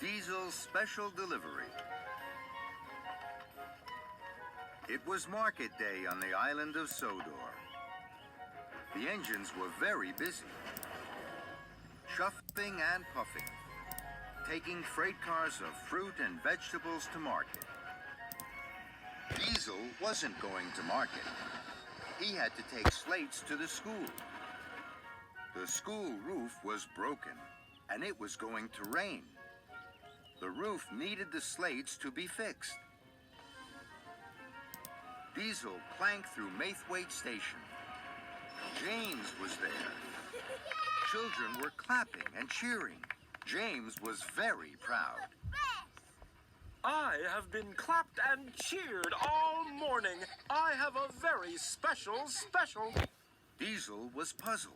Diesel's special delivery. It was market day on the island of Sodor. The engines were very busy, chuffing and puffing, taking freight cars of fruit and vegetables to market. Diesel wasn't going to market. He had to take slates to the school. The school roof was broken, and it was going to rain. The roof needed the slates to be fixed. Diesel clanked through Maithwaite Station. James was there. Children were clapping and cheering. James was very proud. I have been clapped and cheered all morning. I have a very special. Diesel was puzzled.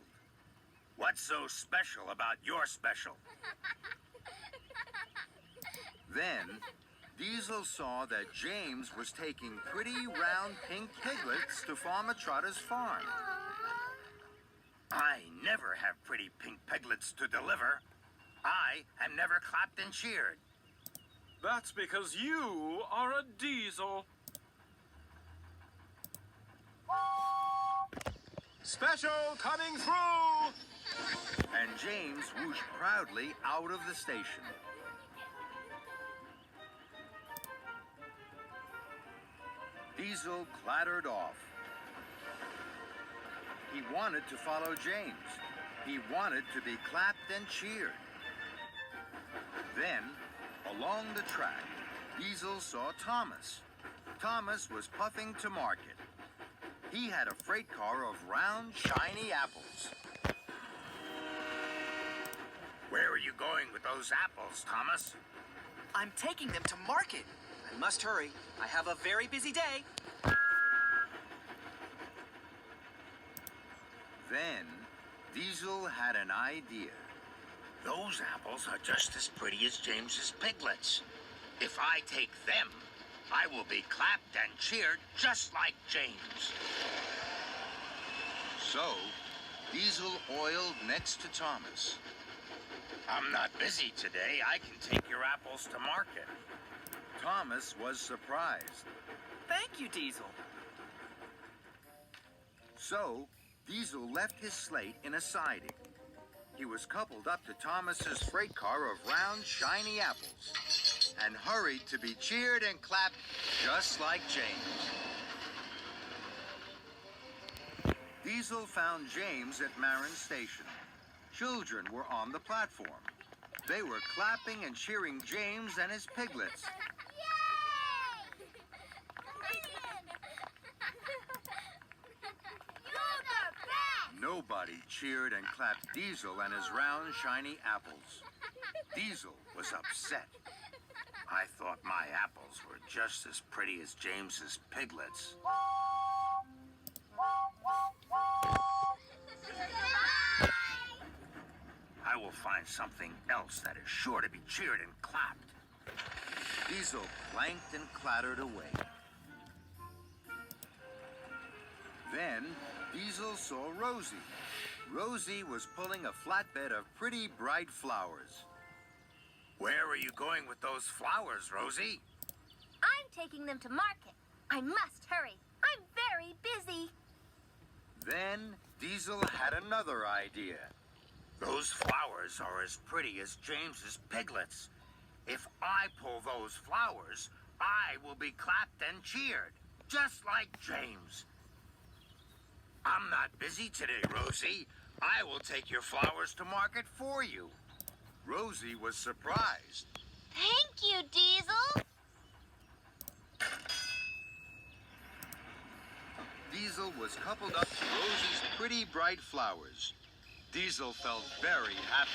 What's so special about your special? Then, Diesel saw that James was taking pretty round pink piglets to Farmer Trotter's farm. I never have pretty pink piglets to deliver. I am never clapped and cheered. That's because you are a Diesel. Special coming through! And James whooshed proudly out of the station. Diesel clattered off. He wanted to follow James. He wanted to be clapped and cheered. Then, along the track, Diesel saw Thomas. Thomas was puffing to market. He had a freight car of round, shiny apples. Where are you going with those apples, Thomas? I'm taking them to market. I must hurry. I have a very busy day. Then, Diesel had an idea. Those apples are just as pretty as James's piglets. If I take them, I will be clapped and cheered just like James. So, Diesel oiled next to Thomas. I'm not busy today. I can take your apples to market. Thomas was surprised. Thank you, Diesel. So, Diesel left his slate in a siding. He was coupled up to Thomas's freight car of round, shiny apples and hurried to be cheered and clapped just like James. Diesel found James at Marin Station. Children were on the platform. They were clapping and cheering James and his piglets. Yay! You're the best! Nobody cheered and clapped Diesel and his round, shiny apples. Diesel was upset. I thought my apples were just as pretty as James's piglets. I will find something else that is sure to be cheered and clapped. Diesel clanked and clattered away. Then, Diesel saw Rosie. Rosie was pulling a flatbed of pretty bright flowers. Where are you going with those flowers, Rosie? I'm taking them to market. I must hurry. I'm very busy. Then, Diesel had another idea. Those flowers are as pretty as James's piglets. If I pull those flowers, I will be clapped and cheered, just like James. I'm not busy today, Rosie. I will take your flowers to market for you. Rosie was surprised. Thank you, Diesel. Diesel was coupled up to Rosie's pretty bright flowers. Diesel felt very happy.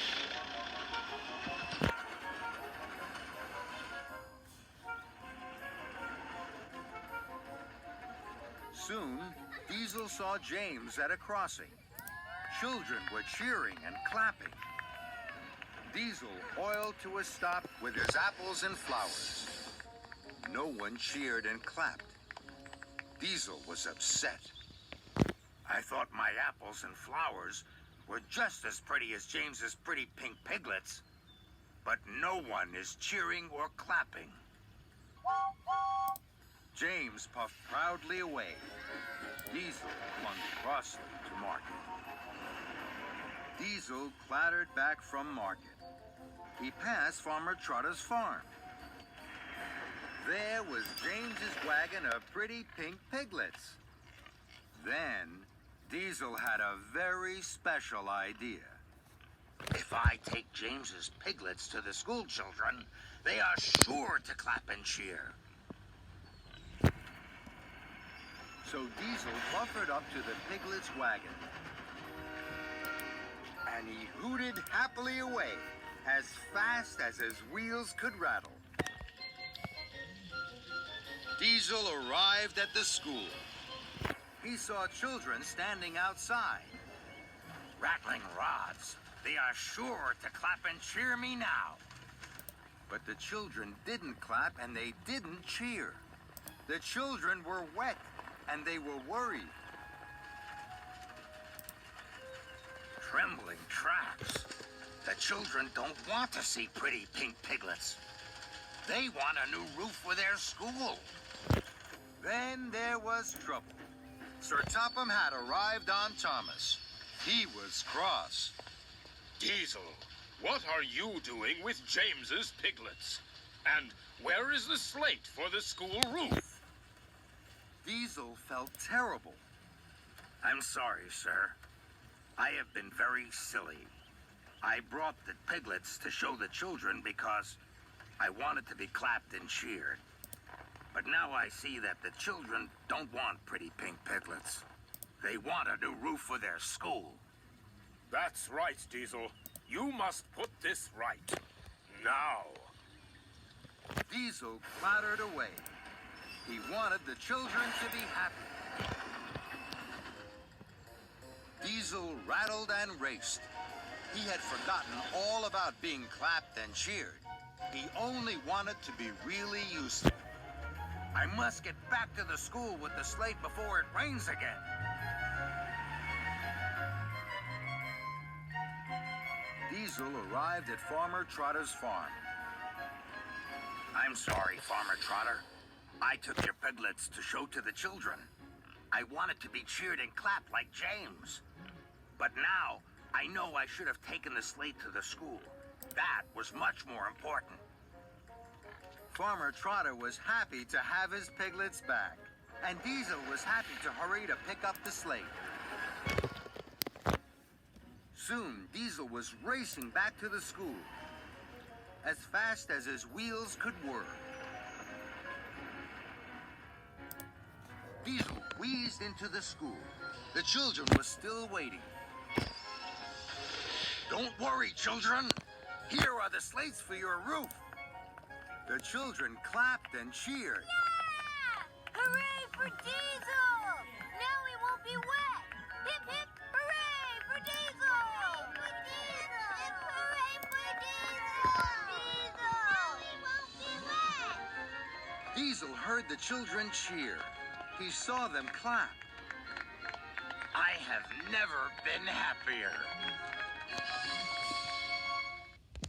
Soon, Diesel saw James at a crossing. Children were cheering and clapping. Diesel oiled to a stop with his apples and flowers. No one cheered and clapped. Diesel was upset. I thought my apples and flowers were just as pretty as James's pretty pink piglets. but no one is cheering or clapping. James puffed proudly away. Diesel clung crossly to market. Diesel clattered back from market. He passed Farmer Trotter's farm. There was James's wagon of pretty pink piglets. Then, Diesel had a very special idea. If I take James's piglets to the school children, they are sure to clap and cheer. So Diesel buffered up to the piglets' wagon. And he hooted happily away, as fast as his wheels could rattle. Diesel arrived at the school. He saw children standing outside. Rattling rods. They are sure to clap and cheer me now. But the children didn't clap and they didn't cheer. The children were wet and they were worried. Trembling tracks. The children don't want to see pretty pink piglets. They want a new roof for their school. Then there was trouble. Sir Topham Hatt arrived on Thomas. He was cross. Diesel, what are you doing with James's piglets? And where is the slate for the school roof? Diesel felt terrible. I'm sorry, sir. I have been very silly. I brought the piglets to show the children because I wanted to be clapped and cheered. But now I see that the children don't want pretty pink piglets. They want a new roof for their school. That's right, Diesel. You must put this right. Now. Diesel clattered away. He wanted the children to be happy. Diesel rattled and raced. He had forgotten all about being clapped and cheered. He only wanted to be really useful. I must get back to the school with the slate before it rains again. Diesel arrived at Farmer Trotter's farm. I'm sorry, Farmer Trotter. I took your piglets to show to the children. I wanted to be cheered and clapped like James. But now, I know I should have taken the slate to the school. That was much more important. Farmer Trotter was happy to have his piglets back, and Diesel was happy to hurry to pick up the slate. Soon, Diesel was racing back to the school, as fast as his wheels could whir. Diesel wheezed into the school. The children were still waiting. Don't worry, children. Here are the slates for your roof. The children clapped and cheered. Yeah! Hooray for Diesel! Now we won't be wet. Hip, hip, hooray for Diesel! For Diesel! Hip, hooray for Diesel! Diesel! Now we won't be wet. Diesel heard the children cheer. He saw them clap. I have never been happier.